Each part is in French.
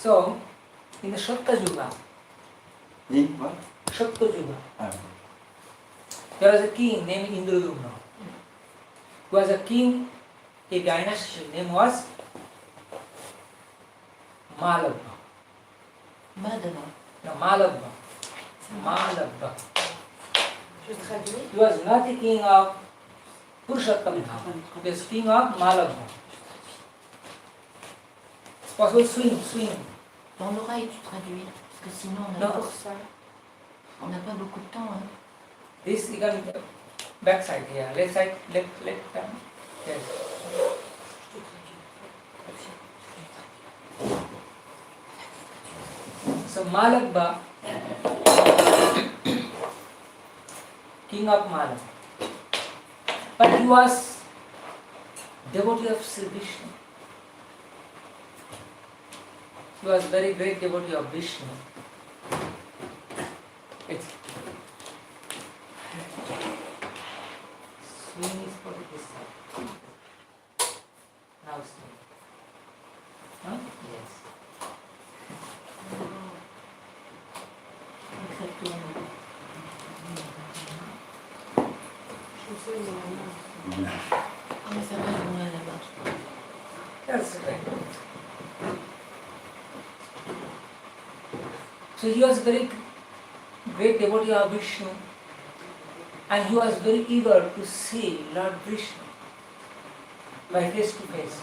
So, in the Satya Yuga, In what? Satya Yuga, there was a king named Indradyumna. He was a king, a dynasty. His name was Malabha. Madhava. No, Malabha. Malabha. Je traduis. He was not the king of Purushottam Dham. He was king of Malabha. It's possible swing. Dans l'oreille, tu traduis. Parce que sinon, on Non. a pour ça. On n'a pas beaucoup de temps. Hein. This you can back side here, left side, left turn. Yes. So Malabha, king of Malabha, but he was devotee of Sri Vishnu. He was very great devotee of Vishnu. It's swing is for this side. Now swing. Huh? Yes. Exactement. Mais ça va loin là-bas. That's right. So he was very great devotee of Vishnu, and he was very eager to see Lord Vishnu by face to face.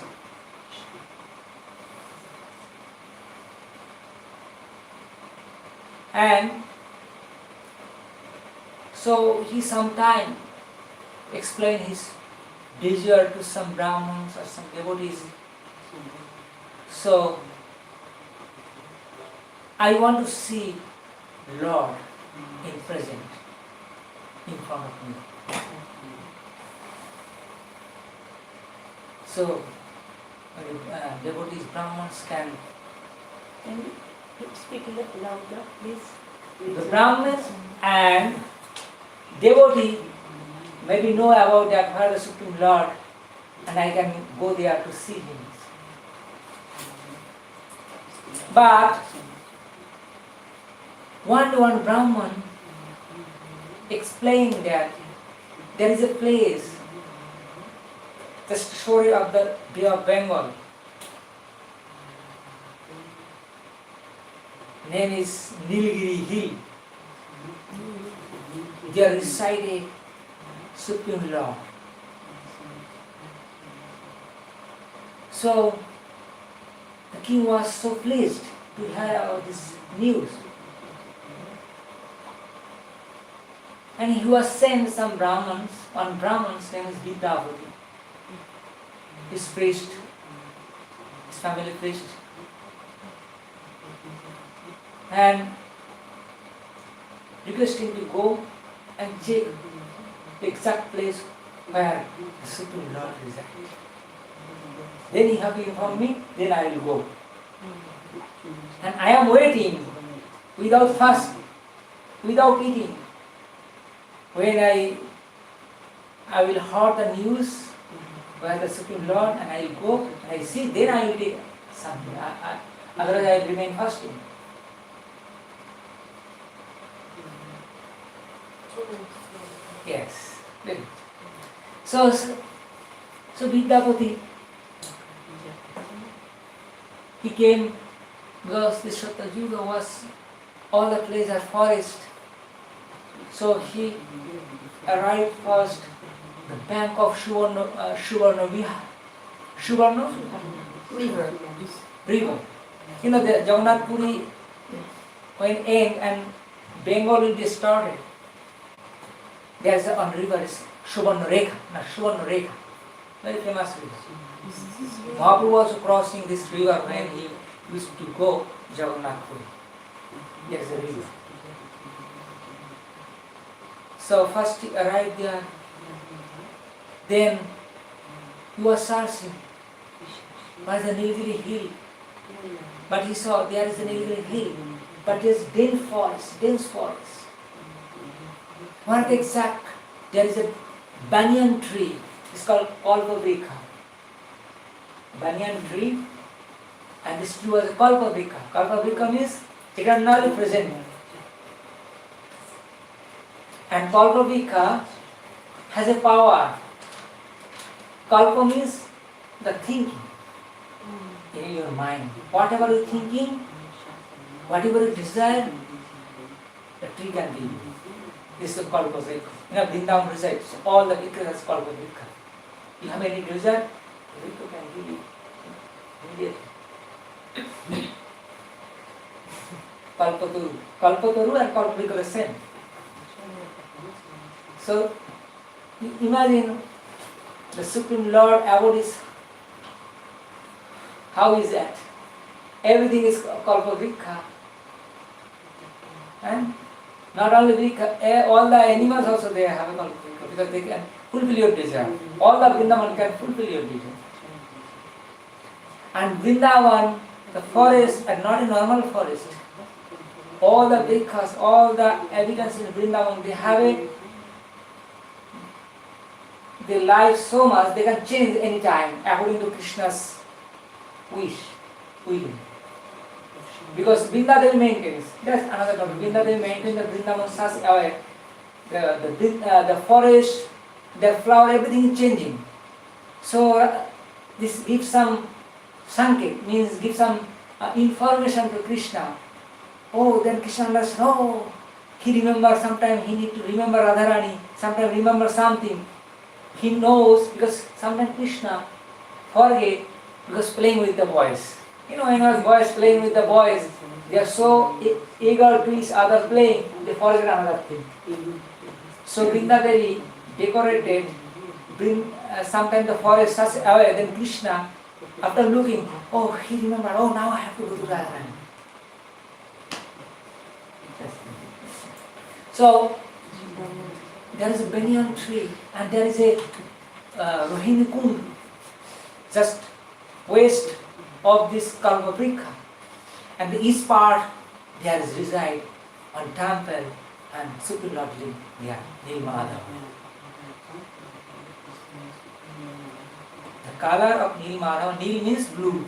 And so he sometime explained his desire to some Brahmins or some devotees. So I want to see Lord in present, in front of me. So devotees, Brahmins can. Can you speak a little louder, please? The Brahmins and devotee maybe know about that heard the Supreme Lord, and I can go there to see him. But one Brahman explained that there is a place, the story of the Bay of Bengal. Name is Nilgiri Hill. There resided Supreme Lord. So the king was so pleased to hear about this news. And he was sent some Brahmins. One Brahman's name is Vidyapati. His priest, his family priest. And request him to go and check the exact place where the Supreme Lord resides. Then he have to inform me, then I will go. And I am waiting without fast, without eating. When I will hear the news where the Supreme Lord, and I will go and I see, then I will take something. Otherwise I will remain fasting. Yes, very good. So Vidyapati, he came because the Satya Yuga was all the place are forest. So he arrived first the bank of Suvarna River. You know the Jagannath Puri when end and Bengal will be started. There is a river is Suvarna Rekha, very famous river. Mahaprabhu was crossing this river when he used to go Jagannath Puri. There is a river. So first he arrived there, then he was searching by the Nilgiri hill. But he saw there is a Nilgiri hill, but there is dense forest. What exact? There is a banyan tree. It's called Kalpa Vrekha. Banyan tree. And this tree was a Kalpa-vrikha. Kalpa-vrikha means eternally present. And Kalpa-vrikha has a power. Kalpa means the thinking in your mind. Whatever you are thinking, whatever you desire, the tree can give you. This is Kalpa-vrikha. Vrindavan resides. All the Vrikhas are Kalpa-vrikha. You have any desire, the Vrikha can give you immediately. Kalpataru and Kalpa-vrikha are the same. So, imagine the Supreme Lord abode is, how is that? Everything is Kalpa-vrikha. And not only Vrikha, all the animals also they have a Kalpa-vrikha because they can fulfill your desire. All the Vrindavan can fulfill your desire. And Vrindavan, the forest, and not a normal forest. All the Vrikhas, all the habitants in Vrindavan, they live so much, they can change any time according to Krishna's will. Because Vrindavan maintains, that's another topic, Vrindavan maintains the Vrindavan such a way, the forest, the flower, everything is changing. So this gives some sanket, means give some information to Krishna. Oh, then Krishna understands, oh, he remembers, sometimes he need to remember Radharani, sometimes remember something. He knows because sometimes Krishna forget because playing with the boys. When boys playing with the boys, they are so eager to each other playing, they forget another thing. So Vrindadevi decorated, sometimes the forest such away, then Krishna, after looking, oh, he remembered, oh, now I have to go to Radharani. So, there is a banyan tree and there is a Rohini Kund, just west of this Kalpa-vrikha. And the east part, there is reside on temple and Supreme Lord living there, Nilmadhava. The color of Nilmadhava, Nil means blue.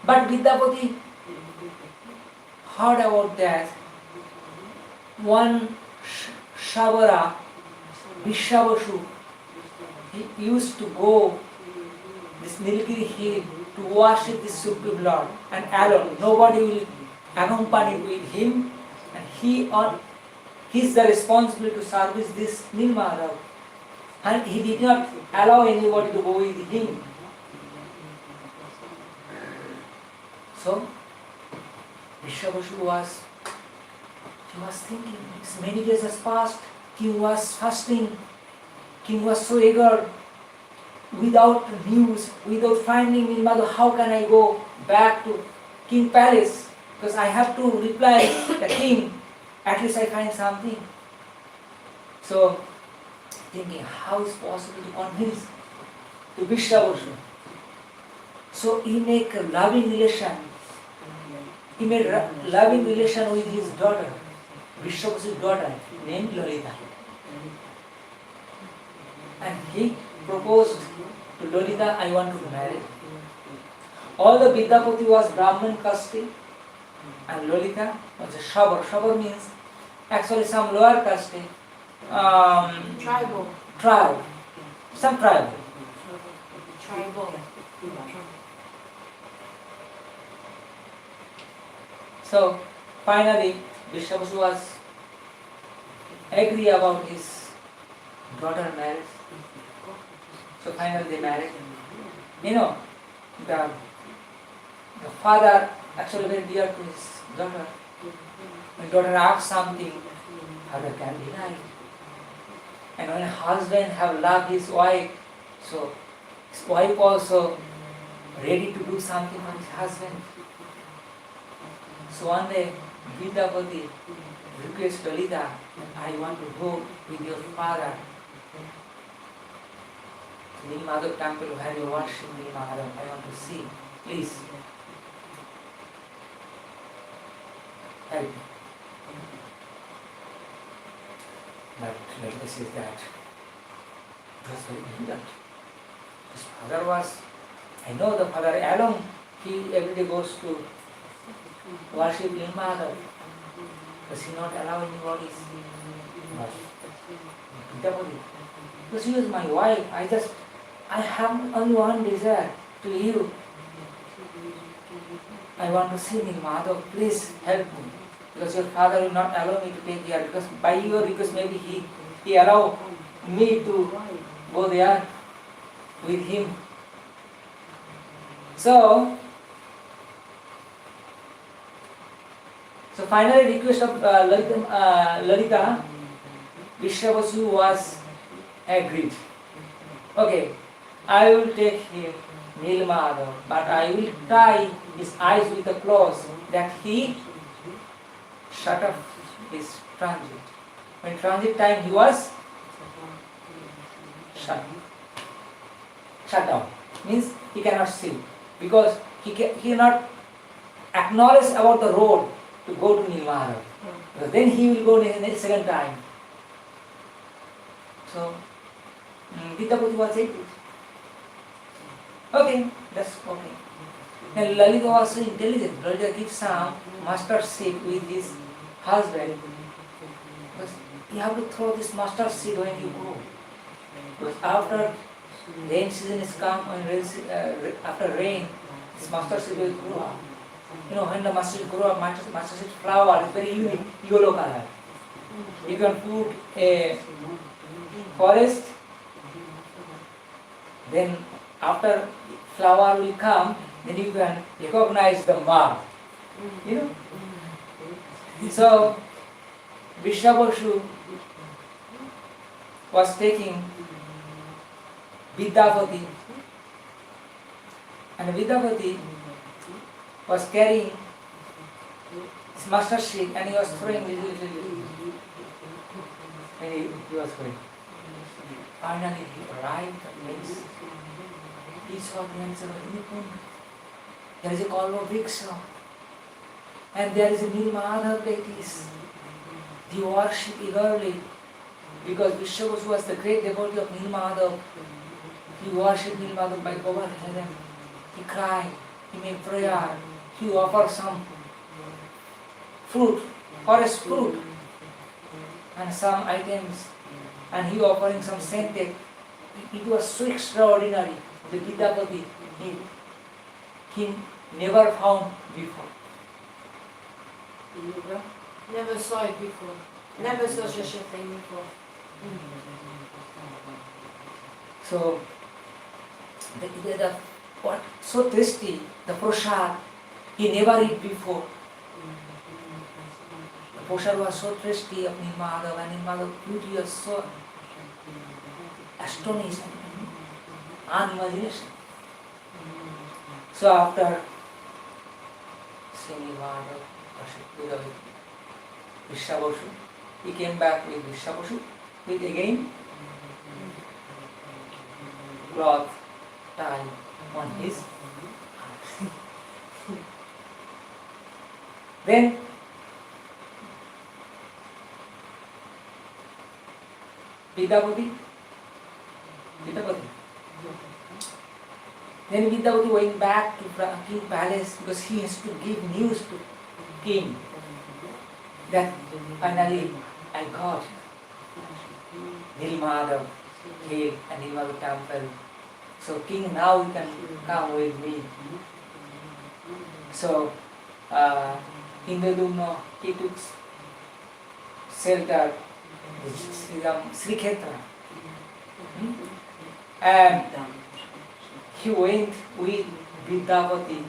But Vidyapati heard about that. One Shavara, Vishavashu, he used to go this Nilgiri hill to worship this Supreme Lord and alone. Nobody will accompany with him, and he is the responsibility to service this Nilmadhava. And he did not allow anybody to go with him. So, Vishavashu was thinking, many days has passed, king was fasting, king was so eager, without news, without finding Nilmadhava, how can I go back to King Palace? Because I have to reply the king, at least I find something. So, thinking, how is possible to convince to Vishavashu? So he make a loving relation. He made a loving relation with his daughter, Vishavasu's daughter, named Lolita. And he proposed to Lolita, I want to marry. All the Vidyapati was Brahman caste and Lolita was a Shabar. Shabar means actually some lower caste. Tribal. Tribe. Some tribe. Tribal. So finally Vishwavasu was agree about his daughter marriage. So finally they married. The father actually very dear to his daughter. When daughter asks something, father can deny. And when a husband have loved his wife, so his wife also ready to do something for his husband. So one day, Vidyapati requests Lolita, I want to go with your father to Nilmadhava temple where you worship Nilmadhava. I want to see. Please. Help me. But let me say that it was very difficult. His father was, I know the father alone, he every day goes to worship Nilmada. Does he not allow anybody to worship? Because she was my wife, I have only one desire to you. I want to see Nilmada, please help me. Because your father will not allow me to take care. Because by your request maybe he allow me to go there with him. So finally request of Lalita, Vishwabasu was agreed. Okay, I will take him Nilmada, but I will tie his eyes with a cloth that he shut off his transit. When transit time he was shut down. Means he cannot see because he cannot acknowledge about the road to go to Nilmada. Because then he will go next second time. So Vidyapati was able. Okay, that's okay. And Lalita was so intelligent. Lalita gives some mustard seed with his husband. Because you have to throw this mustard seed when you go. Because after rain season is come, after rain, this mustard seed will grow up. You know, when the mustard seed grow up, mustard seed flower is very unique, yellow color. You can put a forest, then after flower will come, then you can recognize the mark. You know? So, Vishwabasu was taking Vidyapati, and Vidyapati was carrying his mustard seed and he was throwing little. And he was going. Finally he arrived at the place. He saw the answer of there is a Kalva Vriksha and there is a Nilmada deities. They worship eagerly because Vishwabasu was the great devotee of Nilmada. He worshipped Nilmada by over heaven. He cried, he made prayer, he offered some fruit, forest fruit and some items, and he offering some scented. It was so extraordinary. The Vidyapati he never found before. Never saw it before. Never saw such a thing before. So the what so tasty, the prasad, he never eat before. The prasad was so tasty of Nilmada, and Nilmada's beauty was so astonishing, unimagination. So after seeing Nilmada, worship with Vishwabasu, he came back with Vishwabasu with again cloth tied on his heart. Then Vidyapati. Then Vidyapati went back to King Palace because he has to give news to King that finally I got Nilmada cave and Nilmada temple. So King, now you can come with me. So Indradumna, he took shelter Sri Khetra. And he went with Vidyapati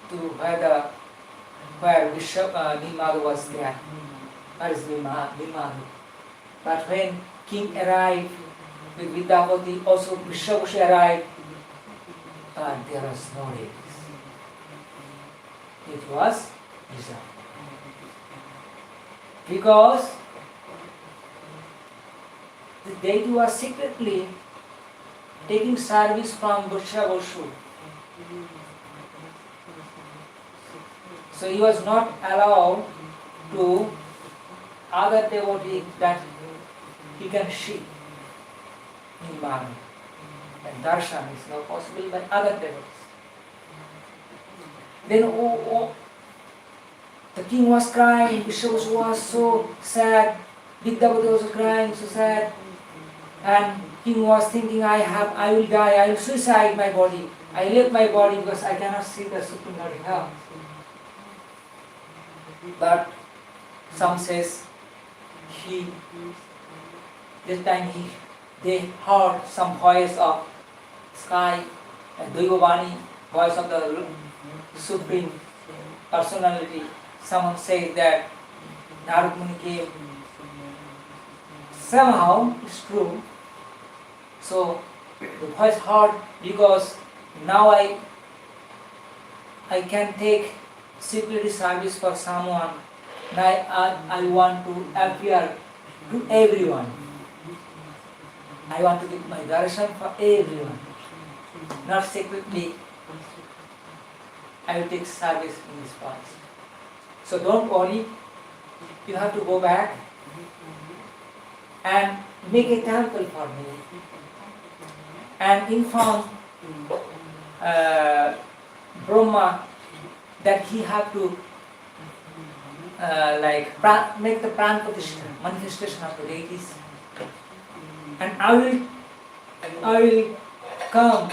to where Nilmada was there. Where is Nilmada? But when King arrived with Vidyapati, also Vishwabasu arrived, but there was no ladies. It was reserved. Because the deity was secretly taking service from Vishwabasu. So he was not allowed to other devotee that he can see in Bhagavad. And darshan is not possible by other devotees. Then the king was crying, Vishwas was so sad, Vidyavati was crying, so sad, and king was thinking, I will die, I will suicide my body. I left my body because I cannot see the Supreme Lord in hell. But some says this time they heard some voice of sky and Duyavani, voice of the Supreme Personality. Someone says that Narad Muni came. Somehow it's true. So the voice heard because now I can take security service for someone. Now I want to appear to everyone. I want to give my darshan for everyone. Not secretly. I will take service in this place. So don't worry. You have to go back and make a temple for me. And inform Brahma that he have to make the pran pratishtha, manifestation of the deities. And I will come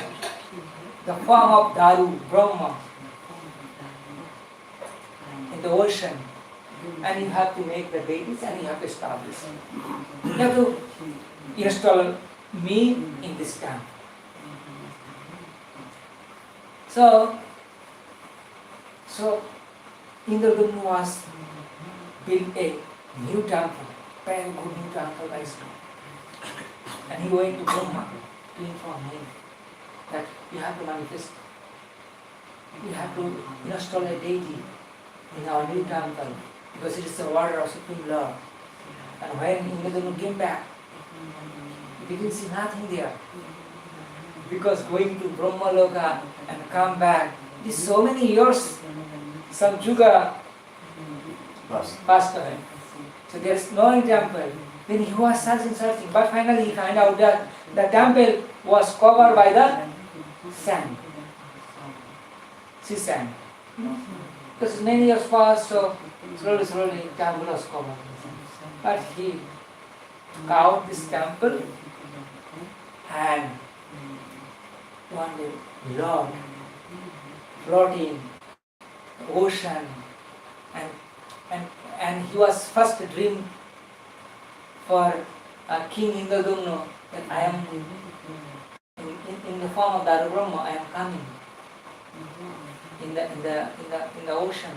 the form of Daru, Brahma, in the ocean. And you have to make the deities and you have to establish. You have to install me in this temple. So Indradumna was built a new temple, very good new temple by stone. And he went to Brahma to inform him that you have to manifest, you have to install a deity in our new temple because it is the order of Supreme Lord. And when Indradumna came back, he didn't see nothing there. Because going to Brahma Loka and come back, it is so many years, some yuga passed away. So there is no temple. Then he was searching, but finally he found out that the temple was covered by the sand, sea sand. Because many years passed, so slowly the temple was covered. But he took out this temple and one day Lord floating the ocean and he was first dream for King Indradumna that I am in the form of Daru Brahma, I am coming in the ocean.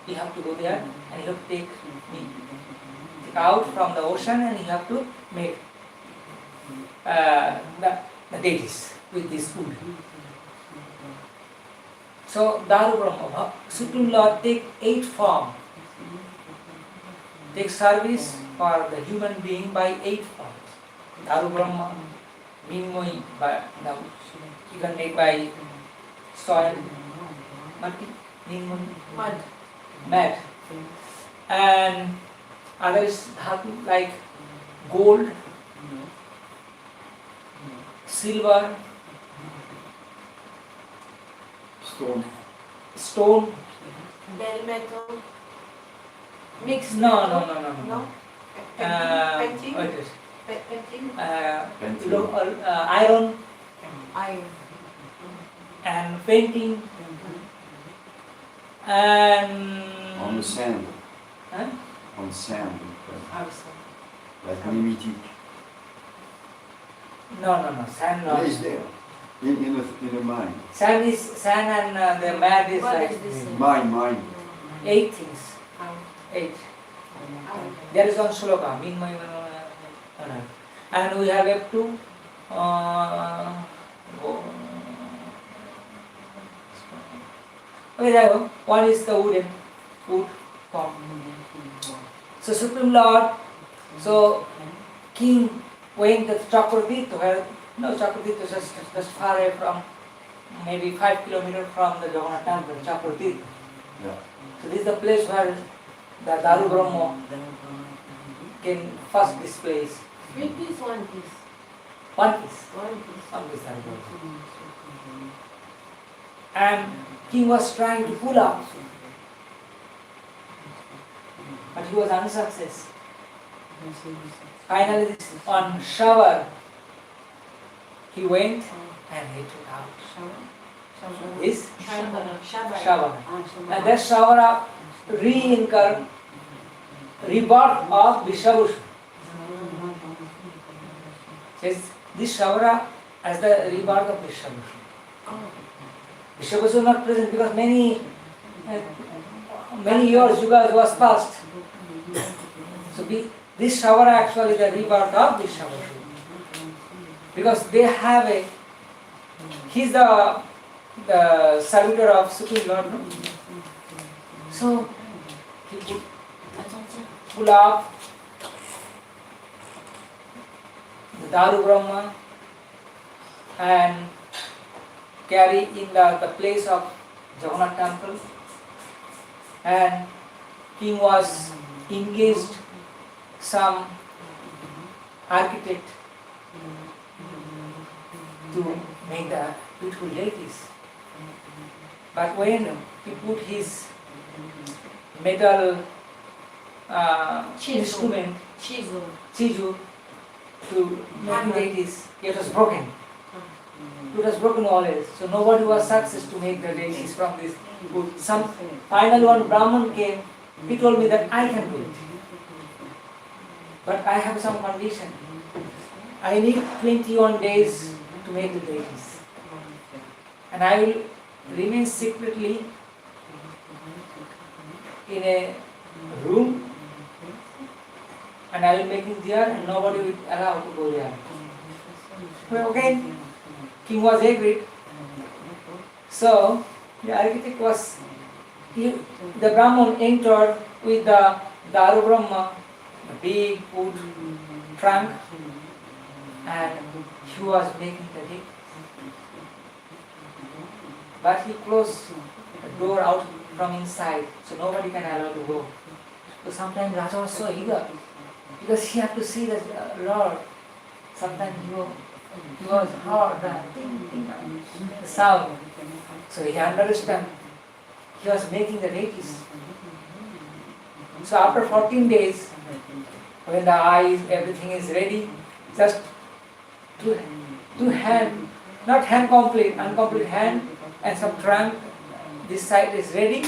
You have to go there and you have to take me out from the ocean and you have to make the deities with this food. So Daru Brahma, Supreme Lord take 8 forms. Take service for the human being by 8 forms. Daru Brahma, Minmoy, you can make by soil, mud, and others like gold, silver, stone, Bell metal. Mixed No. Painting? What is? Painting? Iron Iron. and painting and On the sand. Huh? On sand. House. Like mimetic. No, sand Yeah, no. it's there. In the mind. Sand and the mad is What like is this? Mind. 8 things. 8. There is one sloka, and we have up to one is the wood form. So Supreme Lord, so King went to Chakratit, where Chakratit is just far away from, maybe 5 kilometers from the Jagannath temple, Chakratit. Yeah. So this is the place where the Daru Brahma can first this place. 3 piece, 1 piece. One piece. One piece. One piece Dhatu Brahma. And king was trying to pull up, but he was unsuccessful. Finally, on shower, he went and he took out his shower. And that shower rebirth of Vishabhushan. Says this shower as the rebirth of Vishabhushan. Vishabhushan was not present because many years, yugas was passed. So this shower actually the rebirth of Vishabhushan. Because they have he's the servitor of Supreme Lord. No? So he would pull up the Daru Brahma and carry in the place of Jagannath temple, and king was engaged some architect to make the beautiful deities. But when he put his metal instrument, chisel, to make deities, it was broken. It was broken always. So nobody was success to make the deities from this wood. Finally one Brahman came, he told me that I can do it. But I have some condition. I need 21 days to make the deities. And I will remain secretly in a room, and I will make it there and nobody will allow to go there. Well, okay, king was agreed. So the architect was, the Brahman entered with the Daru Brahma, a big wood trunk, and he was making the deities. But he closed the door out from inside, so nobody can allow to go. So sometimes Raja was so eager, because he had to see the Lord. Sometimes he was heard the sound. So he understood. He was making the deities. So after 14 days, when the eyes, everything is ready, just two hand, not hand complete, incomplete hand, and some trunk, this side is ready,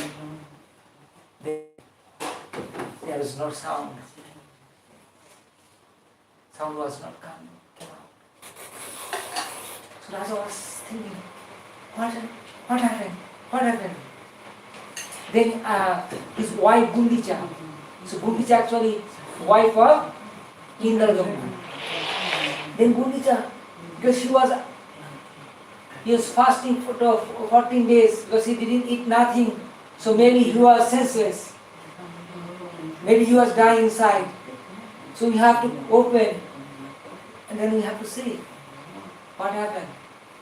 there is no sound. Sound was not coming. So Raja was thinking, what happened? What happened? Then his wife Gundicha. So Gundicha actually wife of Indragamma. Then Gundicha, because he was fasting for 14 days because he didn't eat nothing. So maybe he was senseless. Maybe he was dying inside. So we have to open and then we have to see what happened.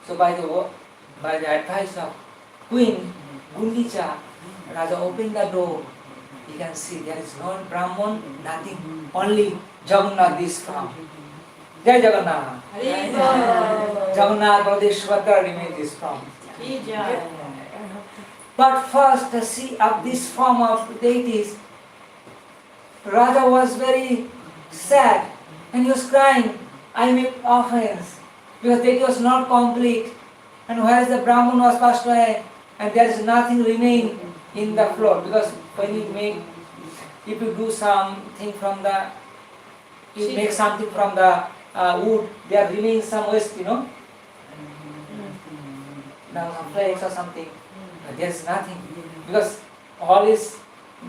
So by the advice of Queen Gundicha, Raja opened the door. You can see there is no Brahman, nothing, only Jagannath is from. Jai Jagannatha. Jagannath Pradeshwara image is from. But first to see of this form of deities, Raja was very sad and he was crying, I made offense because deity was not complete, and whereas the Brahman was passed away and there is nothing remain in the floor, because when you make, if you do something from the, you make something from the wood, there remains some waste, now some flakes or something, but there is nothing, because all is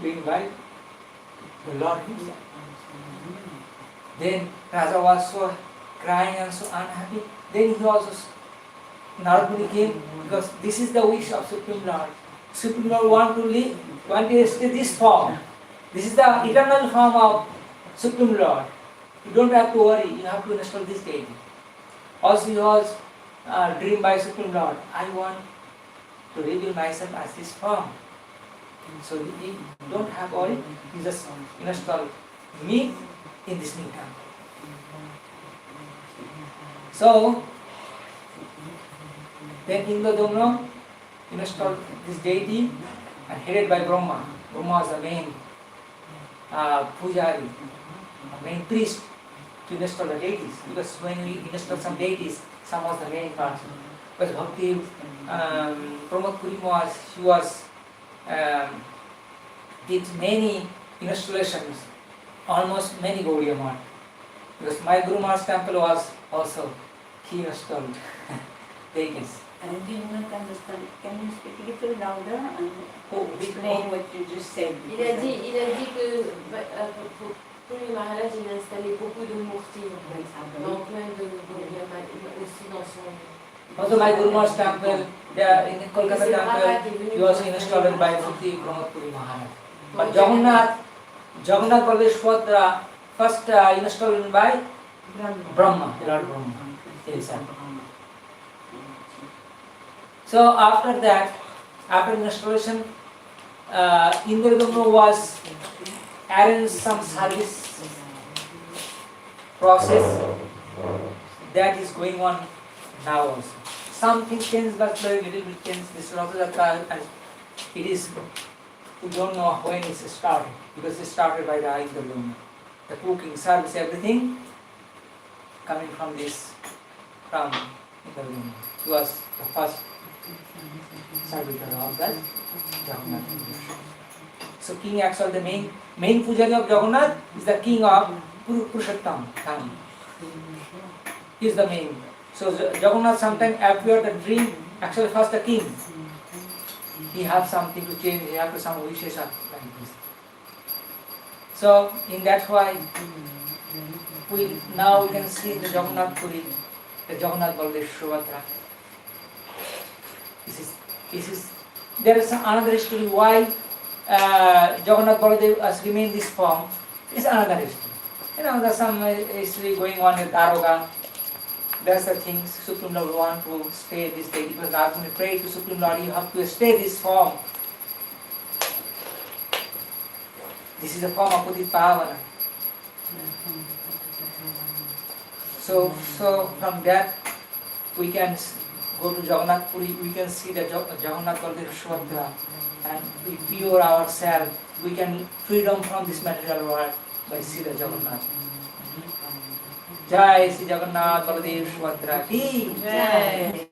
being by the Lord Himself. Then Raja was so crying and so unhappy. Then he also, Narad came, because this is the wish of Supreme Lord. Supreme Lord want to stay this form. This is the eternal form of Supreme Lord. You don't have to worry, you have to install this deity. Also he was dreamed by Supreme Lord, I want to reveal myself as this form. So you don't have worry, you just install me in this new temple. So, then Indradumna installed this deity and headed by Brahma. Brahma was the main pujari, main priest to install the deities. Because when we install some deities, some was the main person. But Bhakti, Pramod Puri did many installations, almost many Gaudiya Math. Because my Guru Mahar's temple was also, he installed deities. I didn't understand. Can you speak a little louder and explain what you just said? Il a dit que Puri Maharaj il a installé beaucoup de murtis dans plein de aussi dans son. Also my Guru Mahar's temple, in Kolkata temple, he was installed by Bhakti Pramod Puri Maharaj. But Jagannath Baldeshwara first installed by Brahma, Lord Brahma himself. So after that, after installation, Indradumna was arranged some service process that is going on now also. Something changed, but very little bit changed. This Rathayatra, and it is, we don't know when it started, because it started by the Indradumna. The cooking, service, everything coming from Indradumna. He was the first servitor of that Jagannath. So king actually the main pujari of Jagannath is the king of Purushottam. He is the main. So Jagannath sometimes appeared the dream, actually first the king. He has something to change, he has some wishes like this. So in that way, now we can see the Jagannath Puri, the Jagannath Baldeshwara. There is another history why Jagannath Baladev has remained this form. It's another history. There's some history going on with Daroga. That's the thing. Supreme Lord want to stay this day because Arjuna prayed to Supreme Lord, you have to stay this form. This is the form of Udit Pavana. So from that we can go to Jagannath Puri, we can see the Jagannath Baldeshwara and we pure ourselves. We can freedom from this material world by see the Jagannath. Jai Sri Jagannath Baldeshwara ki Jai.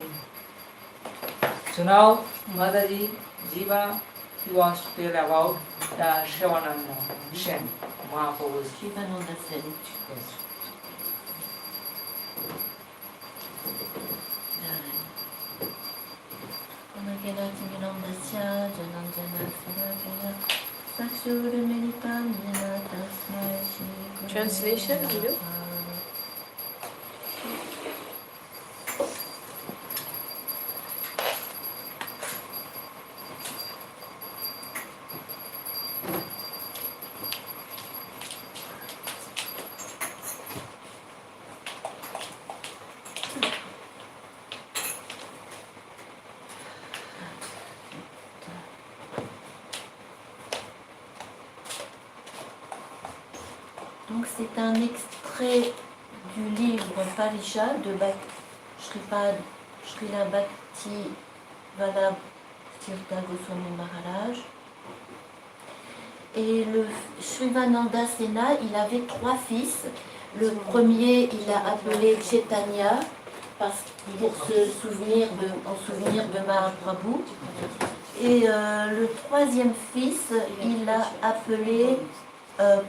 So now Mataji Jiva, he wants to tell about the Sivananda Sena, Mahaprabhu's Sivananda Sena. Yes. Translation, Guido? Donc c'est un extrait du livre Parisha de Srila Bhakti Vallabh Tirtha Goswami Maharaj. Et le Sivananda Sena, il avait 3 fils. Le premier, il l'a appelé Chaitanya pour en souvenir de Mahaprabhu. Et le 3e fils, il l'a appelé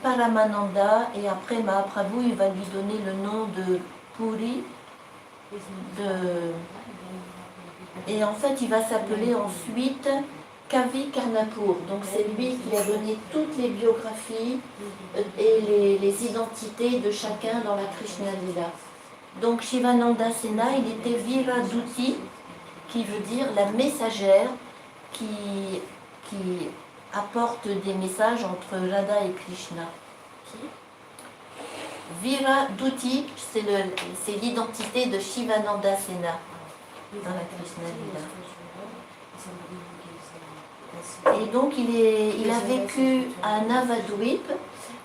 Paramananda, et après Mahaprabhu il va lui donner le nom de Puri, et en fait il va s'appeler ensuite Kavi Karnapur. Donc c'est lui qui a donné toutes les biographies et les identités de chacun dans la Krishna Lila. Donc Sivananda Sena, il était Viraduti, qui veut dire la messagère qui apporte des messages entre Radha et Krishna. Viraduti, c'est l'identité de Sivananda Sena dans la Krishna Lila. Et donc il a vécu à Navadvip,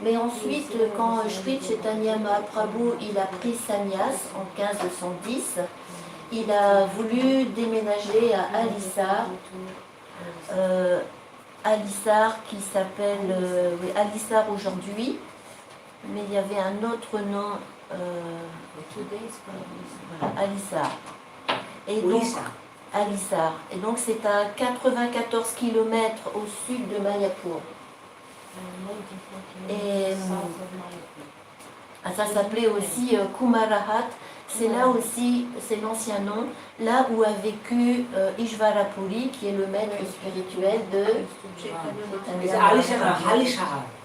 mais ensuite quand Sri Chaitanya Mahaprabhu il a pris sannyas en 1510, il a voulu déménager à Alisar, Alisar qui s'appelle Alisar aujourd'hui, mais il y avait un autre nom, voilà, Alisar. Et donc, Alisar. Et donc c'est à 94 km au sud de Mayapur. Et ça s'appelait aussi Kumarahat. C'est là aussi, c'est l'ancien nom, là où a vécu Ishvarapuri, qui est le maître spirituel de Chaitanya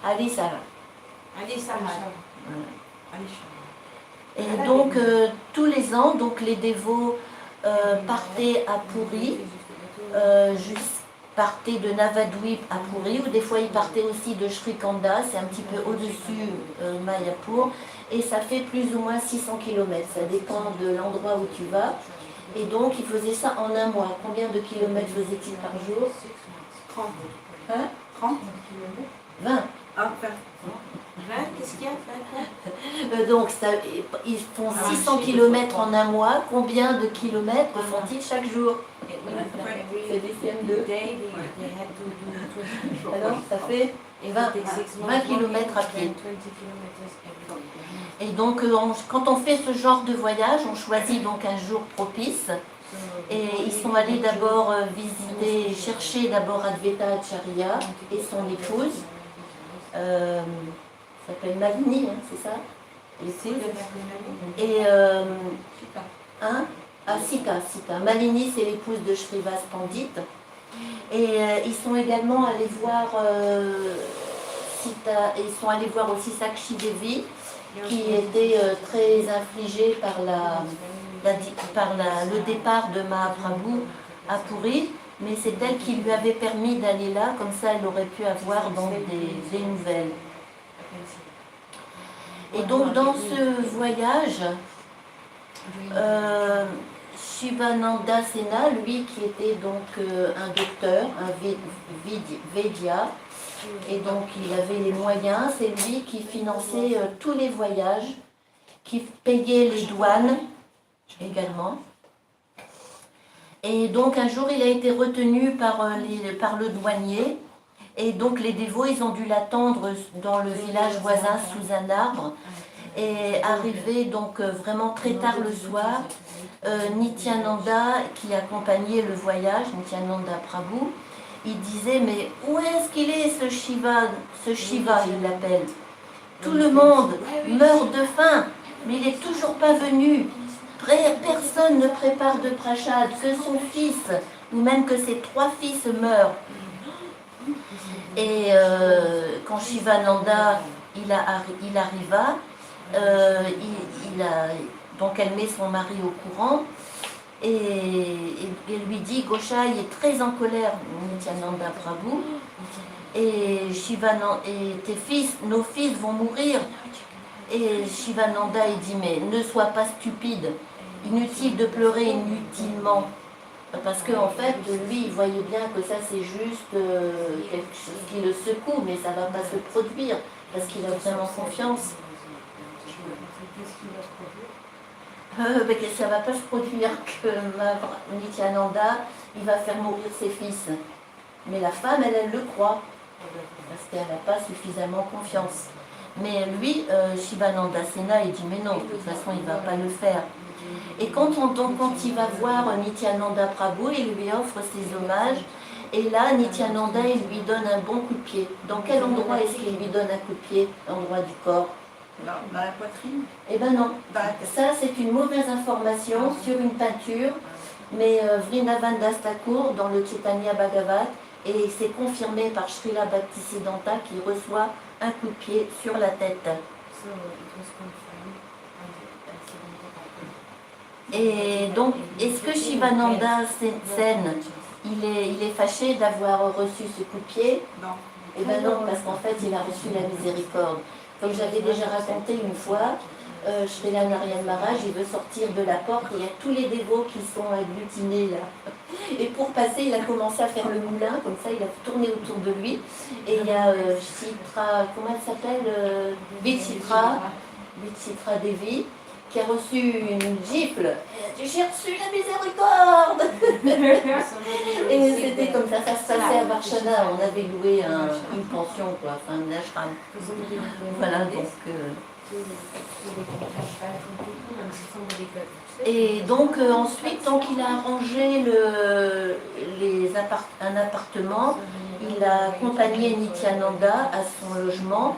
Alisara. Et donc tous les ans, donc les dévots partaient à Puri, partaient de Navadvip à Puri, ou des fois ils partaient aussi de Shrikanda, c'est un petit peu au-dessus Mayapur, et ça fait plus ou moins 600 km, ça dépend de l'endroit où tu vas. Et donc ils faisaient ça en un mois. Combien de kilomètres faisait-il par jour? 30. Hein? 30 20. Ah, 20. Qu'est-ce qu'il y a? Donc ils font 600 km en un mois. Combien de kilomètres font-ils chaque jour? C'est des CM2. Alors ça fait 20 km à pied. Et donc quand on fait ce genre de voyage, on choisit donc un jour propice. Et ils sont allés d'abord visiter, chercher d'abord Advaita Acharya et son épouse. S'appelle Malini, hein, c'est ça? Et Sita. Malini, c'est l'épouse de Shrivas Pandit. Et ils sont également allés voir Sita, et ils sont allés voir aussi Sakshi Devi, qui était très infligée par le départ de Mahaprabhu à Puri, mais c'est elle qui lui avait permis d'aller là, comme ça elle aurait pu avoir donc des nouvelles. Et donc dans ce voyage, Sivananda Sena, lui qui était donc un docteur, un Vedya, et donc il avait les moyens, c'est lui qui finançait tous les voyages, qui payait les douanes également. Et donc un jour il a été retenu par le douanier, et donc les dévots ils ont dû l'attendre dans le village voisin sous un arbre. Et arrivé donc vraiment très tard le soir, Nityananda qui accompagnait le voyage, Nityananda Prabhu, il disait mais où est-ce qu'il est ce Shiva, il l'appelle. Tout le monde meurt de faim, mais il n'est toujours pas venu. Personne ne prépare de prashad, que son fils, ou même que ses 3 fils meurent. Et quand Shivananda il arriva, donc elle met son mari au courant et lui dit Goshai est très en colère, Nityananda Prabhu, et tes fils, nos fils vont mourir. Et Shivananda il dit mais ne sois pas stupide, inutile de pleurer inutilement, parce qu'en fait lui il voyait bien que ça c'est juste quelque chose qui le secoue, mais ça ne va pas se produire parce qu'il a vraiment confiance. Que ça ne va pas se produire que Nityananda il va faire mourir ses fils, mais la femme elle le croit parce qu'elle n'a pas suffisamment confiance. Mais lui, Sivananda Sena, il dit mais non, de toute façon il ne va pas le faire. Et quand il va voir Nityananda Prabhu, il lui offre ses hommages, et là Nityananda il lui donne un bon coup de pied. Dans quel endroit est-ce qu'il lui donne un coup de pied? L'endroit du corps? Dans la poitrine? Eh ben non, ça c'est une mauvaise information sur une peinture, mais Vrindavan Das Thakur dans le Chaitanya Bhagavat, et c'est confirmé par Srila Bhaktisiddhanta qui reçoit un coup de pied sur la tête. Et donc, est-ce que Sivananda Sena, il est fâché d'avoir reçu ce coup de pied? Non. Eh bien non, parce qu'en fait, il a reçu la miséricorde. Comme j'avais déjà raconté une fois, Srila Narayan Maharaj, il veut sortir de la porte, et il y a tous les dévots qui sont agglutinés là. Et pour passer, il a commencé à faire le moulin, comme ça il a tourné autour de lui. Et il y a Chitra, comment elle s'appelle Vichitra Devi, qui a reçu une gifle. Elle a dit, j'ai reçu la miséricorde. Et c'était comme ça se passait à Varshana. On avait loué une pension, quoi, enfin un ashram. Voilà, donc... Et donc ensuite, il a arrangé un appartement, il a accompagné Nityananda à son logement,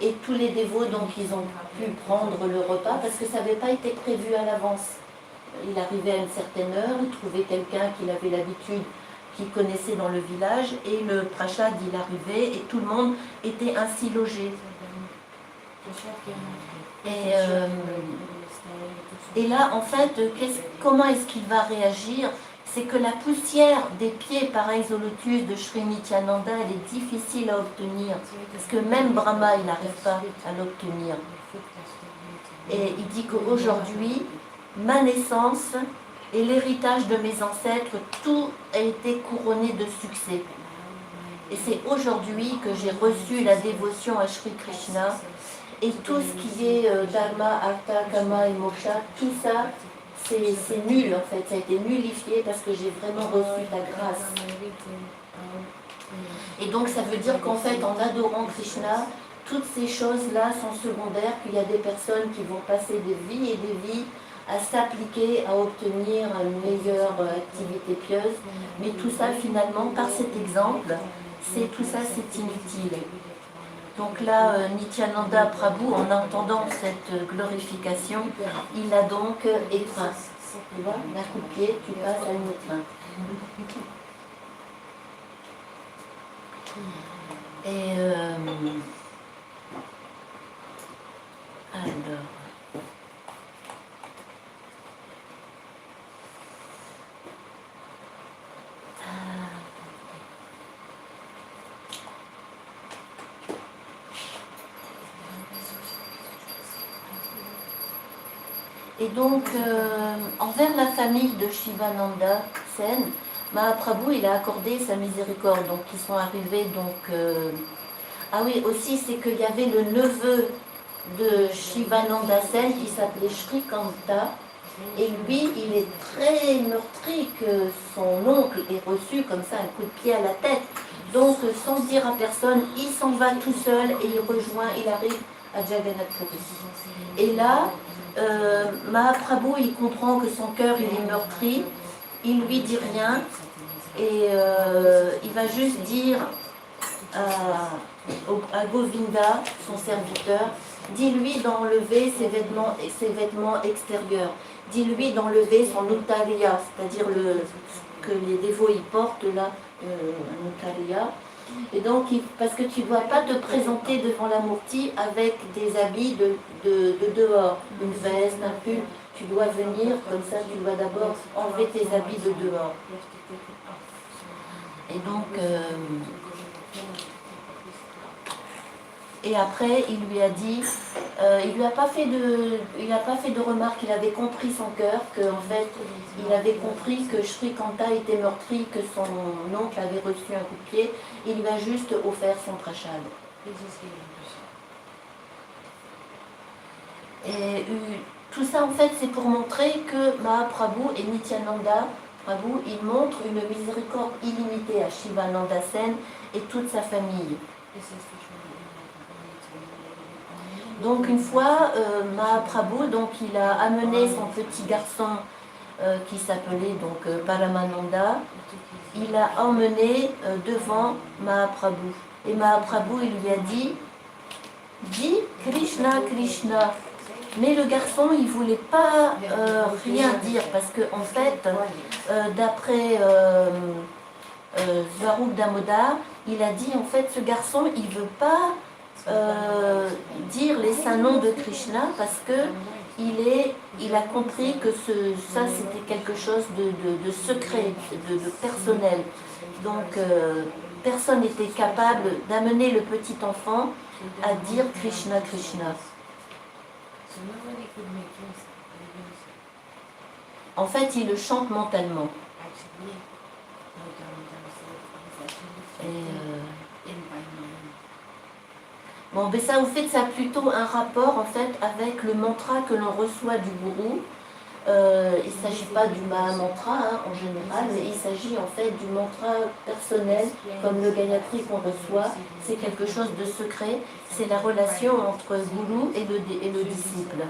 et tous les dévots, donc, ils ont pu prendre le repas parce que ça n'avait pas été prévu à l'avance. Il arrivait à une certaine heure, il trouvait quelqu'un qu'il avait l'habitude, qu'il connaissait dans le village, et le prashad, il arrivait, et tout le monde était ainsi logé. Et là, en fait, comment est-ce qu'il va réagir? C'est que la poussière des pieds pareils au lotus de Sri Nityananda, elle est difficile à obtenir, parce que même Brahma, il n'arrive pas à l'obtenir. Et il dit qu'aujourd'hui, ma naissance et l'héritage de mes ancêtres, tout a été couronné de succès. Et c'est aujourd'hui que j'ai reçu la dévotion à Sri Krishna. Et tout ce qui est Dharma, Artha, Kama et Moksha, tout ça, c'est nul en fait. Ça a été nullifié parce que j'ai vraiment reçu ta grâce. Et donc ça veut dire qu'en fait, en adorant Krishna, toutes ces choses-là sont secondaires, qu'il y a des personnes qui vont passer des vies et des vies à s'appliquer, à obtenir une meilleure activité pieuse. Mais tout ça, finalement, par cet exemple, tout ça, c'est inutile. Donc là, Nityananda Prabhu, en entendant cette glorification, il a donc étreint. Tu vois, d'un coup de pied, tu passes à une étreinte. Et alors... Et donc, envers la famille de Sivananda Sena, Mahaprabhu, il a accordé sa miséricorde. Donc, ils sont arrivés, donc... Ah oui, aussi, c'est qu'il y avait le neveu de Sivananda Sena qui s'appelait Shrikanta. Et lui, il est très meurtri que son oncle ait reçu comme ça un coup de pied à la tête. Donc, sans dire à personne, il s'en va tout seul et il arrive à Jagannatha. Et là... Mahaprabhu, il comprend que son cœur il est meurtri, il lui dit rien et il va juste dire à Govinda, son serviteur, dis-lui d'enlever ses vêtements extérieurs, dis-lui d'enlever son utaliya, c'est-à-dire que les dévots y portent là, un utaliya. Et donc, parce que tu ne dois pas te présenter devant la Murti avec des habits de dehors, une veste, un pull. Tu dois venir comme ça, tu dois d'abord enlever tes habits de dehors. Et donc, et après, il lui a dit, il n'a pas fait de remarque, il avait compris son cœur, qu'en fait, il avait compris que Shrikanta était meurtri, que son oncle avait reçu un coup de pied, il lui a juste offert son prashad. Et tout ça, en fait, c'est pour montrer que Mahaprabhu et Nityananda Prabhu, ils montrent une miséricorde illimitée à Sivananda Sena et toute sa famille. Donc une fois, Mahaprabhu, donc il a amené son petit garçon qui s'appelait donc Paramananda, il l'a emmené devant Mahaprabhu. Et Mahaprabhu, il lui a dit, dis Krishna, Krishna. Mais le garçon, il ne voulait pas rien dire parce que en fait, d'après Swarup Damodar, il a dit en fait, ce garçon, il ne veut pas dire les saints noms de Krishna parce que il a compris que ça c'était quelque chose de secret, de personnel. Donc personne n'était capable d'amener le petit enfant à dire Krishna, Krishna. So nobody could make use. En fait, il le chante mentalement. Actually, no Jagannatha is Et, actually in by mind. bon, ben ça, vous faites ça plutôt un rapport en fait avec le mantra que l'on reçoit du gourou. Il ne s'agit pas du mantra hein, en général, mais il s'agit en fait du mantra personnel, comme le Gayatri qu'on reçoit. C'est quelque chose de secret. C'est la relation entre le gourou et le disciple.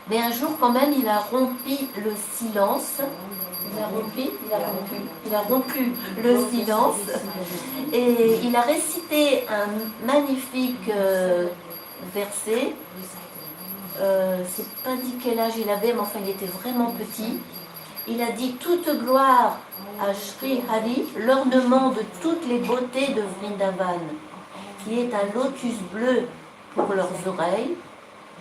Mais un jour, quand même, il a rompu le silence. Il a rompu le silence. Et il a récité un magnifique verset. C'est pas dit quel âge il avait, mais enfin, il était vraiment petit. Il a dit « Toute gloire à Sri Hari, l'ornement de toutes les beautés de Vrindavan, qui est un lotus bleu pour leurs oreilles,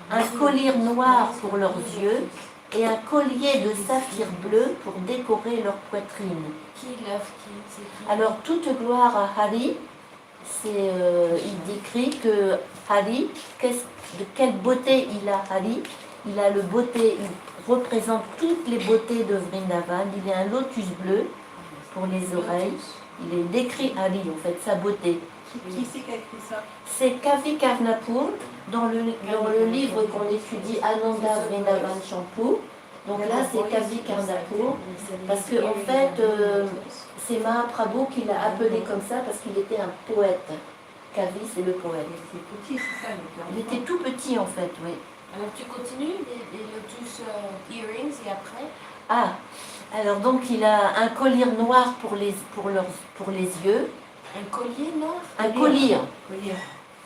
un collier noir pour leurs yeux et un collier de saphir bleu pour décorer leur poitrine. » Qui love qui, c'est qui? Alors, toute gloire à Hari, il décrit que Hari, de quelle beauté il a Hari. Il a le beauté, il représente toutes les beautés de Vrindavan. Il a un lotus bleu pour les oreilles. Il est décrit Hari, en fait, sa beauté. Qui c'est qui a écrit ça? C'est Kavi Karnapur, dans le livre qu'on étudie, Ananda Vrindavan Shampoo. Donc là, c'est Kavi Karnapur, parce qu'en en fait, c'est Mahaprabhu qui l'a appelé comme ça parce qu'il était un poète. Kavi, c'est le poète. C'est petit, c'est ça. Il était tout petit en fait, oui. Alors tu continues les lotus earrings et après? Ah, alors donc il a un collier noir pour les yeux, Un collier noir? un collier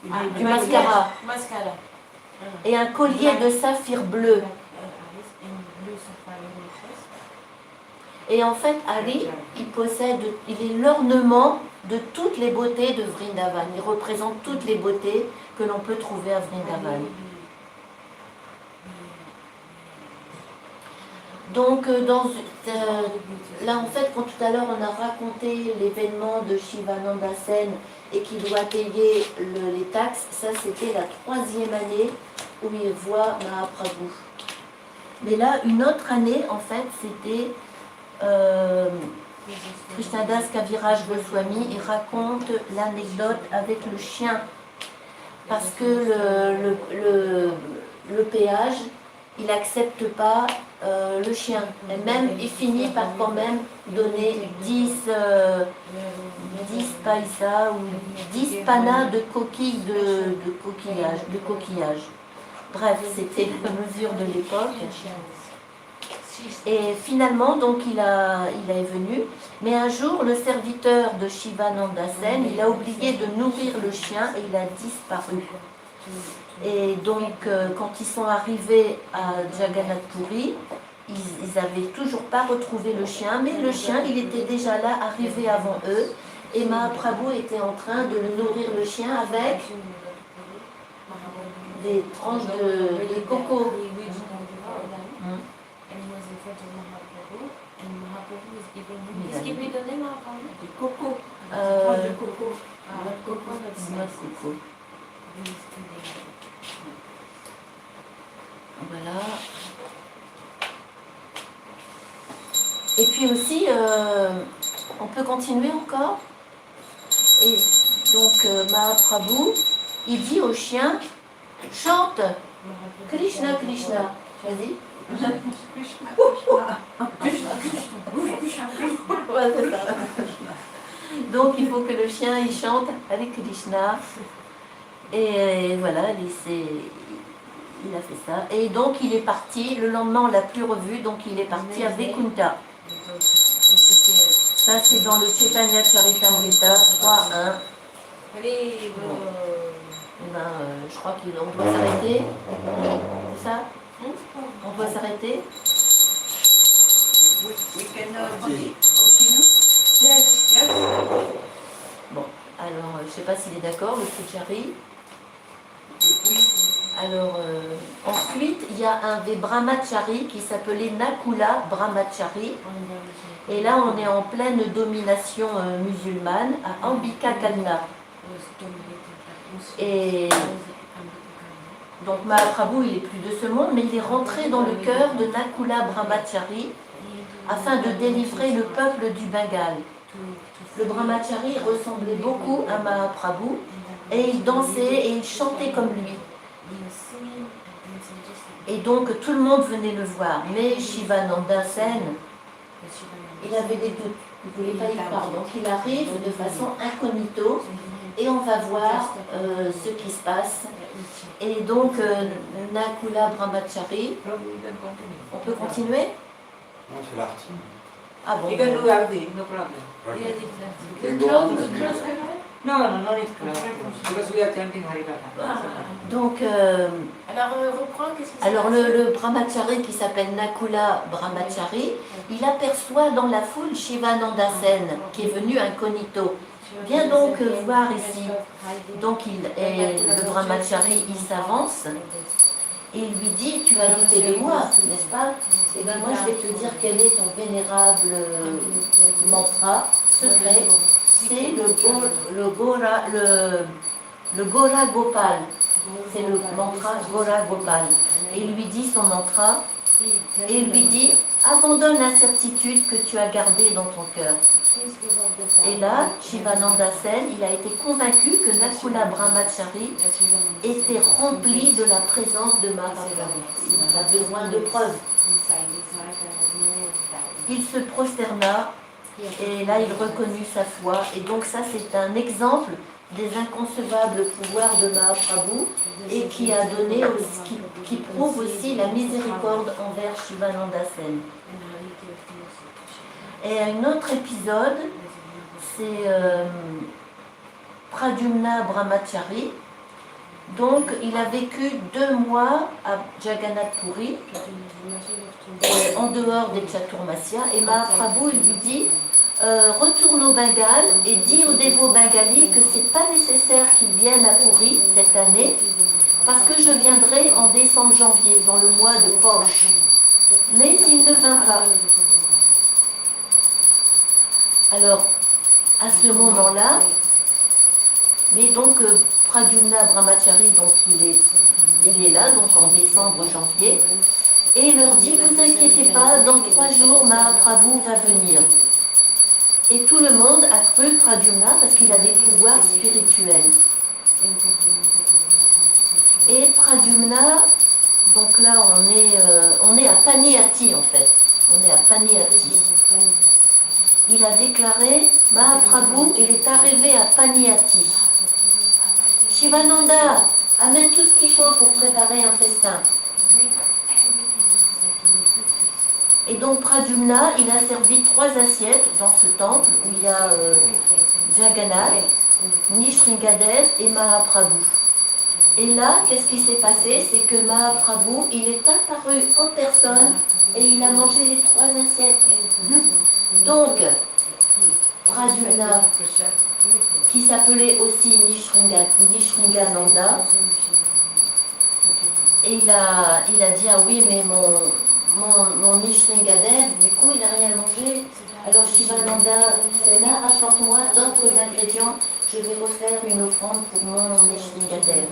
du mascara Mascara. et un collier de saphir bleu. Et en fait, Ali, il est l'ornement de toutes les beautés de Vrindavan. Il représente toutes les beautés que l'on peut trouver à Vrindavan. Donc, là, en fait, quand tout à l'heure on a raconté l'événement de Sivananda Sena et qu'il doit payer les taxes, ça c'était la 3e année où il voit Mahaprabhu. Mais là, une autre année, en fait, c'était Krishnadas Kaviraj Goswami. Il raconte l'anecdote avec le chien. Parce que le péage, il n'accepte pas le chien. Et même, il finit par quand même donner 10 païsas ou 10 panas de coquilles de coquillage. Bref, c'était la mesure de l'époque. Et finalement, donc, il est venu. Mais un jour, le serviteur de Sivananda Sena, il a oublié de nourrir le chien et il a disparu. Et donc, quand ils sont arrivés à Jagannath Puri, ils n'avaient toujours pas retrouvé le chien, mais le chien, il était déjà là, arrivé avant eux, et Mahaprabhu était en train de le nourrir le chien avec des tranches de coco. Qu'est-ce qu'il lui donnait Mahaprabhu? Du coco. De coco. noix de coco. Voilà. Et puis aussi, on peut continuer encore. Et donc Mahaprabhu, il dit au chien, chante Krishna Krishna. Vas-y. Ouais, c'est ça. Donc il faut que le chien il chante avec Krishna. Et voilà, il a fait ça. Et donc il est parti, le lendemain on l'a plus revu, donc il est parti à Vaikuntha. Ça c'est dans le Chaitanya Charitamrita 3.1. Allez, Je crois qu'on doit s'arrêter. C'est ça? On doit s'arrêter. We can continue. Yes. Bon, alors je ne sais pas s'il est d'accord, le Pujari. Alors, ensuite, il y a un des brahmacharis qui s'appelait Nakula Brahmachari. Et là, on est en pleine domination musulmane à Ambika Kalna. Et donc Mahaprabhu, il est plus de ce monde, mais il est rentré dans le cœur de Nakula Brahmachari afin de délivrer le peuple du Bengale. Le Brahmachari ressemblait beaucoup à Mahaprabhu et il dansait et il chantait comme lui. Et donc tout le monde venait le voir. Mais Sivananda Sena, il avait des doutes, il ne voulait pas y croire. Donc il arrive de façon incognito et on va voir ce qui se passe. Et donc Nakula Brahmachari, on peut continuer? Non, c'est l'artiste. Ah bon? You can do everything, no problem. Can go on with it. No, no need close, because we are chanting Harikatha. Donc, Alors, reprends, qu'est-ce qui se alors passe? le Brahmachari qui s'appelle Nakula Brahmachari, il aperçoit dans la foule Sivananda Sena qui est venu incognito. Viens donc voir ici. Donc le Brahmachari il s'avance et il lui dit, tu vas douter de moi, n'est-ce pas? Eh bien moi je vais te dire quel est ton vénérable mantra secret. C'est le Gora Gopal. C'est le mantra Gora Gopal. Et il lui dit son mantra et il lui dit, abandonne l'incertitude que tu as gardée dans ton cœur. Et là, Sivananda Sena, il a été convaincu que Nakula Brahmachari était rempli de la présence de Mahaprabhu. Il a besoin de preuves. Il se prosterna et là il reconnut sa foi. Et donc ça c'est un exemple des inconcevables pouvoirs de Mahaprabhu et qui a donné aussi, qui prouve aussi la miséricorde envers Sivananda Sena. Et un autre épisode, c'est Pradyumna Brahmachari. Donc, il a vécu 2 mois à Jagannath Puri, en dehors des Chaturmasya. Et Mahaprabhu, il lui dit, retourne au Bengale et dis aux dévots bengalis que c'est pas nécessaire qu'ils viennent à Puri cette année, parce que je viendrai en décembre-janvier, dans le mois de Poche. Mais il ne vint pas. Alors, à ce moment-là, mais donc Pradyumna Brahmachari, donc il est là, donc en décembre-janvier, et il leur dit, vous inquiétez pas, dans 3 jours, Mahaprabhu va venir. Et tout le monde a cru Pradyumna parce qu'il a des pouvoirs spirituels. Et Pradyumna, donc là on est à Paniyati en fait, on est à Paniyati. Il a déclaré, Mahaprabhu, il est arrivé à Paniyati. Sivananda, amène tout ce qu'il faut pour préparer un festin. Et donc Pradyumna, il a servi 3 assiettes dans ce temple où il y a Jagannath, Nishringadev et Mahaprabhu. Et là, qu'est-ce qui s'est passé? C'est que Mahaprabhu, il est apparu en personne et il a mangé les 3 assiettes. Donc, Pradyumna, qui s'appelait aussi Nishringananda, et il a dit, ah oui, mais mon Nishringadev, du coup, il n'a rien mangé. Alors Sivananda Sena, apporte-moi d'autres ingrédients, je vais refaire une offrande pour mon Nishringadev.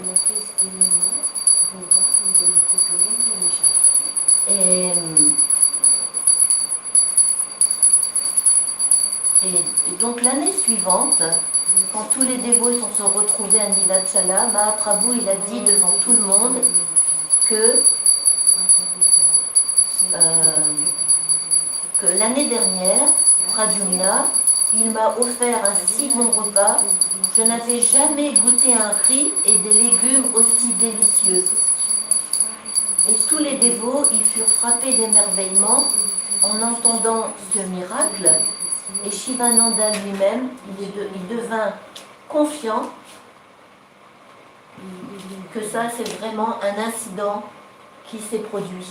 Et donc l'année suivante, quand tous les dévots se sont retrouvés à Nilachala, Mahaprabhu il a dit devant tout le monde que l'année dernière, Pradyumna, il m'a offert un si bon repas, je n'avais jamais goûté un riz et des légumes aussi délicieux. Et tous les dévots, ils furent frappés d'émerveillement en entendant ce miracle. Et Sivananda lui-même, il devint confiant que ça c'est vraiment un incident qui s'est produit.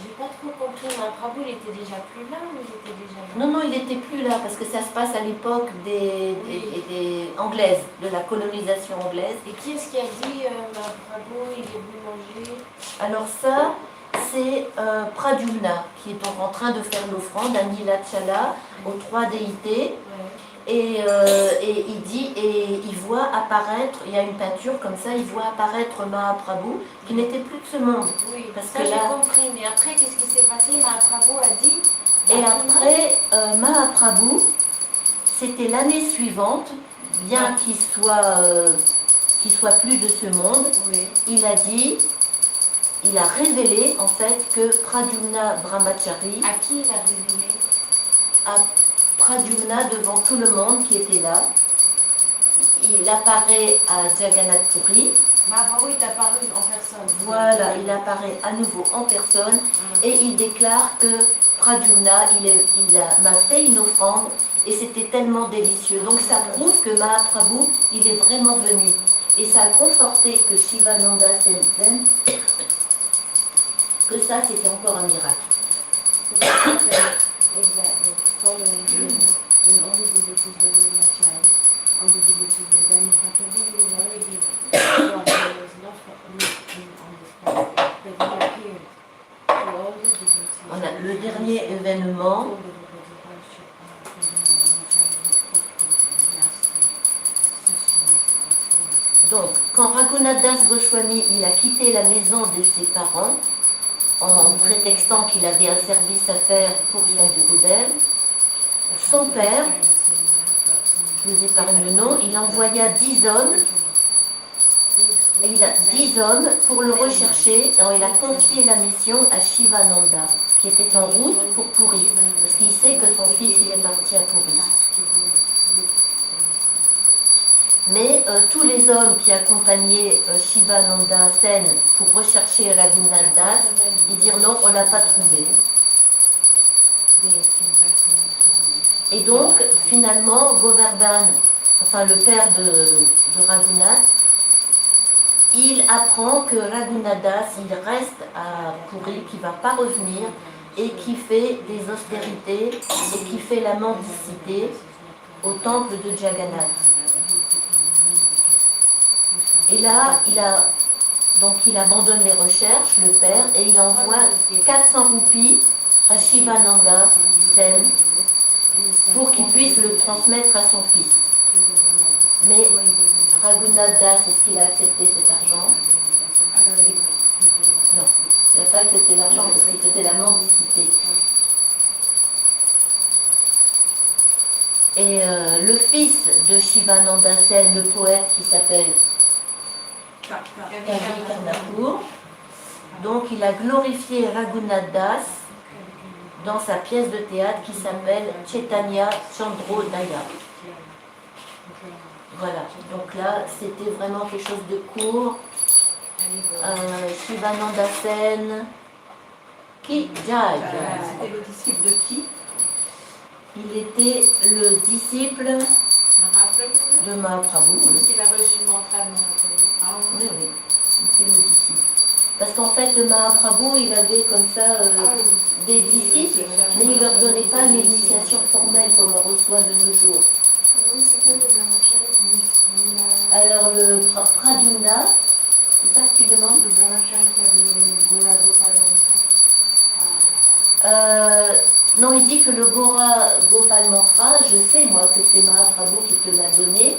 J'ai pas trop compris, Mahaprabhu il était déjà plus là ou il était déjà là? Non, il n'était plus là parce que ça se passe à l'époque des anglaises, de la colonisation anglaise. Et qui est-ce qui a dit Mahaprabhu il est venu manger? Alors ça, c'est Pradyumna qui est donc en train de faire l'offrande à Nilachala aux 3 déités. Ouais. Et il dit, et il voit apparaître, il y a une peinture comme ça, il voit apparaître Mahaprabhu, qui n'était plus de ce monde. Oui, Parce ça que j'ai là- compris, mais après, qu'est-ce qui s'est passé? Mahaprabhu a dit... Et après, Mahaprabhu, c'était l'année suivante, bien qu'il soit plus de ce monde, Oui. il a dit, il a révélé en fait que Pradyumna Brahmachari, À qui il a révélé? à Pradyumna devant tout le monde qui était là, il apparaît à Jagannath Puri, Mahaprabhu est apparu en personne. voilà, il apparaît à nouveau en personne et il déclare que Pradyumna, m'a fait une offrande et c'était tellement délicieux. Donc ça prouve que Mahaprabhu, il est vraiment venu. Et ça a conforté que Sivananda Sena, que ça c'était encore un miracle. Exactly. Following him, when all the devotees were in my child, all the devotees were there. Mahaprabhu was already gone. He was not on the spot, but he appeared to all the devotees. Voilà, le dernier événement, Told everybody how donc quand Raghunath Das Goswami il a quitté la maison de ses parents, en prétextant qu'il avait un service à faire pour son Gurudev, son père, je vous épargne le nom, il envoya 10 hommes, et il a 10 hommes pour le rechercher, et il a confié la mission à Shivananda, qui était en route pour Puri, parce qu'il sait que son fils il est parti à Puri. Mais tous les hommes qui accompagnaient Sivananda Sena pour rechercher Raghunath Das, ils dirent non, on ne l'a pas trouvé. Et donc, finalement, Govardhan, enfin le père de Raghunath, il apprend que Raghunath Das, il reste à Puri, qu'il ne va pas revenir, et qui fait des austérités, et qui fait la mendicité au temple de Jagannath. Et là, il abandonne les recherches, le père, et il envoie 400 roupies à Sivananda Sena pour qu'il puisse le transmettre à son fils. Mais Raghunath Das, est-ce qu'il a accepté cet argent? Non, il n'a pas accepté l'argent parce qu'il faisait la mendicité. Et le fils de Sivananda Sena, le poète qui s'appelle Kavi Karnapur, donc il a glorifié Raghunath Das dans sa pièce de théâtre qui s'appelle Chaitanya Chandrodaya. Voilà, donc là c'était vraiment quelque chose de court. Sivananda Sena, qui Jai. C'était le disciple de qui? Il était le disciple de Mahaprabhu. Il a reçu le mantra de Mahaprabhu. Oui, oui, c'est le disciple. Parce qu'en fait, le Mahaprabhu, il avait comme ça des disciples, mais il ne leur donnait pas une initiation formelle comme on reçoit de nos jours. Alors, le Pradyumna, c'est ça que tu demandes? Non, il dit que le Gopal Mantra, je sais moi que c'est Mahaprabhu qui te l'a donné.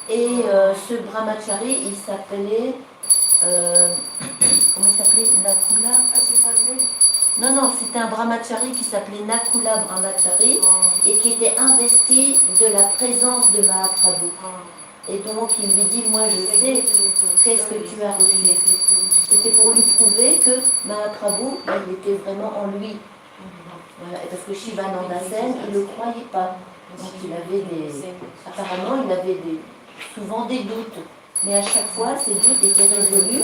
Et ce brahmachari, il s'appelait, comment il s'appelait? Nakula? Ah, c'est pas lui? Non, non, c'était un brahmachari qui s'appelait Nakula Brahmachari et qui était investi de la présence de Mahaprabhu. Et donc il lui dit, moi je sais qu'est-ce que tu as reçu. C'était pour lui prouver que Mahaprabhu, il était vraiment en lui. Voilà. Et parce que Sivananda Sena, il ne le croyait pas. Donc il avait apparemment il avait souvent des doutes. Mais à chaque fois, ces doutes étaient résolus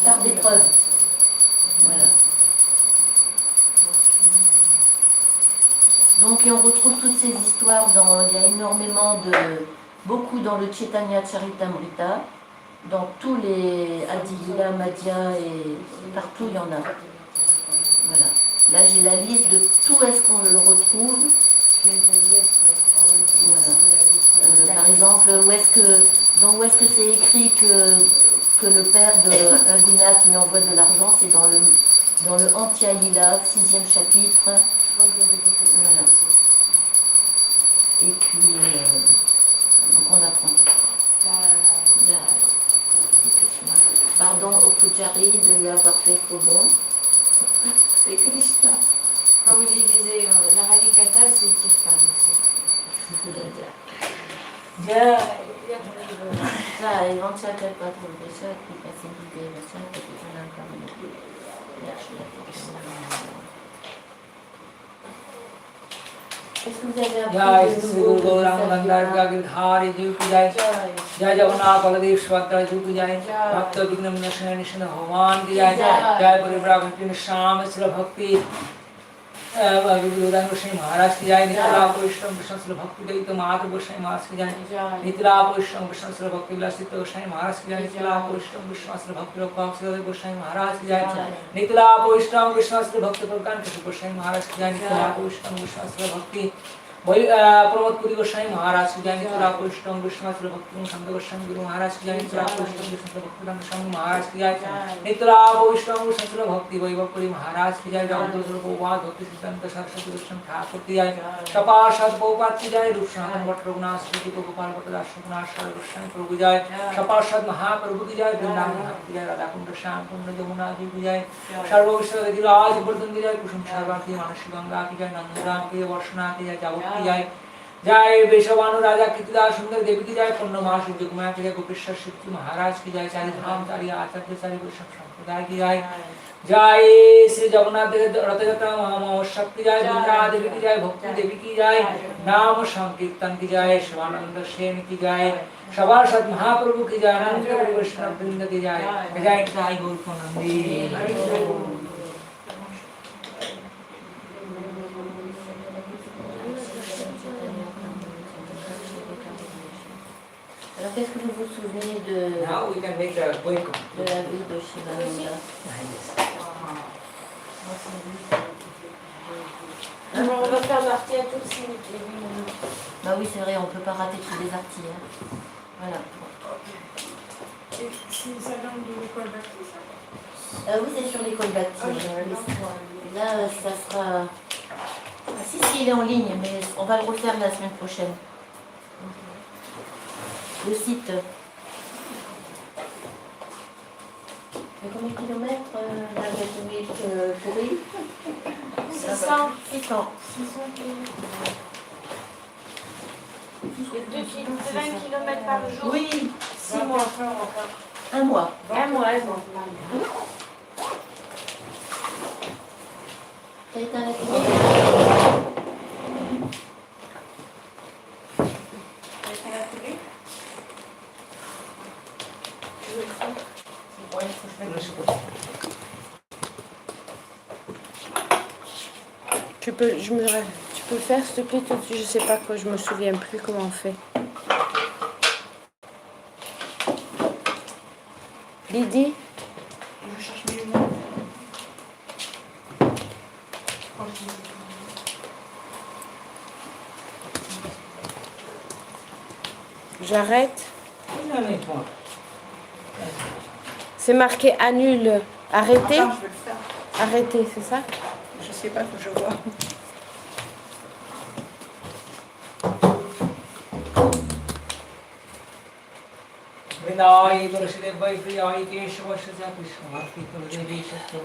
par des preuves. Voilà. Donc et on retrouve toutes ces histoires il y a énormément beaucoup dans le Chaitanya Charitamrita, dans tous les Adilila, Madhya et partout il y en a. Voilà. Là j'ai la liste de tout est-ce qu'on le retrouve. Voilà. Par exemple, où est-ce que c'est écrit que le père de Raghunath lui envoie de l'argent, c'est dans le Antya Lila, 6e chapitre. Voilà. Et puis, donc on apprend. Pardon au Pujari de lui avoir fait faux bon. C'est Krishna. Prabhuji disait, la Harikatha, c'est Kirtan aussi. Jai. Là, ils vont chercher pas trop de choses, puis passer l'idée, le chat, et puis on a encore une idée. Est-ce que vous avez Jai appris Sri de Guru nouveau Gaurang Mandar Girdhari Ji ki Jai. Jai Jagannath Baladev Subhadra Ji ki Jai. Bhakta Vignam Nashana Nishana Bhavan ki Jai. Jai Parivrag Sham Sila Bhakti Vivekananda गोस्वामी महाराज की जाए। नितला वैष्णव कृष्ण श्री भक्ति दयित माधव गोस्वामी महाराज की जाए। नितला वैष्णव कृष्ण श्री भक्ति विलासित गोस्वामी महाराज की जाए। नितला वैष्णव कृष्ण श्री भक्ति गोस्वामी महाराज की जाए। नितला वैष्णव कृष्ण श्री भक्ति प्रकाश गोस्वामी महाराज की जाए। नितला वैष्णव कृष्ण श्री भक्ति प्रमोदपुरी गोस्वामी महाराज की जाए। नितला वैष्णव कृष्ण श्री भक्ति संत गोस्वामी गुरु महाराज की जाए। नितला वैष्णव कृष्ण श्री भक्ति गोस्वामी महाराज की जाए। नितला वैष्णव कृष्ण श्री भक्ति वैभवपुरी महाराज की जाए। जगत गोपाल धोती सिद्धांत सरस्वती गोस्वामी ठाकुर की जाए। सपार्षद बहुपात की जाए। रूप सनातन भट्ट रघुनाथ श्री गोपाल भट्ट दास रघुनाथ शरण गोस्वामी प्रभु की जाए। सपार्षद महाप्रभु की जाए। वृंदावन की जाए। राधा कुंड श्याम कुंड जमुना जी की जाए। सर्वविश्व गिरिराज वर्धन की जाए। कुसुम सागर की मानसी गंगा की जाए। नंदराम की वर्षना की जाए। जावत की जाए। जय वैशवानु राजा कीर्तिदास सुंदर देवी की जाए। पूर्णमास जुगमया की जाए। गोपेश्वर शिव जी महाराज की जाए। चारि धाम चारि आचार्य चारि वैष्णव संप्रदाय की जाए। जय श्री जगन्नाथ रथ यात्रा महोत्सव की जाए। वृंदा देवी की जाए। भक्ति देवी की जाए। नाम संकीर्तन की जाए। शिवानंद सेन की जाए। सभासद महाप्रभु की जाए। अनंत वैष्णव वृंद की जाए। जय साई गौर Nandi. Alors, qu'est-ce que vous vous souvenez de Now we can make the point. la vie de Sivananda? Alors, on va faire l'arti à tout le signe. Bah oui, c'est vrai, on ne peut pas rater tous les artis. Hein. Voilà. Ça donne de l'école Bhakti, ça? Oui, c'est sur l'école Bhakti. Là, ça sera... Ah, si, il est en ligne, mais on va le refaire la semaine prochaine. Le site. Et combien de kilomètres la Courir 600. 600. 600 20 km par jour. Oui, 6 mois. un mois. Un mois. Ça a été un atelier. Tu peux le faire s'il te plaît tout de suite, je sais pas quoi, je me souviens plus comment on fait. Lydie? Je cherche mes mots. J'arrête. C'est marqué annule. Arrêtez. Attends, je vais le faire. Arrêtez, c'est ça? Je sais pas, faut que je vois. Vinay, Durashide, Vai, Priya, Kesha, Vasha, Krishna, Bhakti, Devi, Shakti,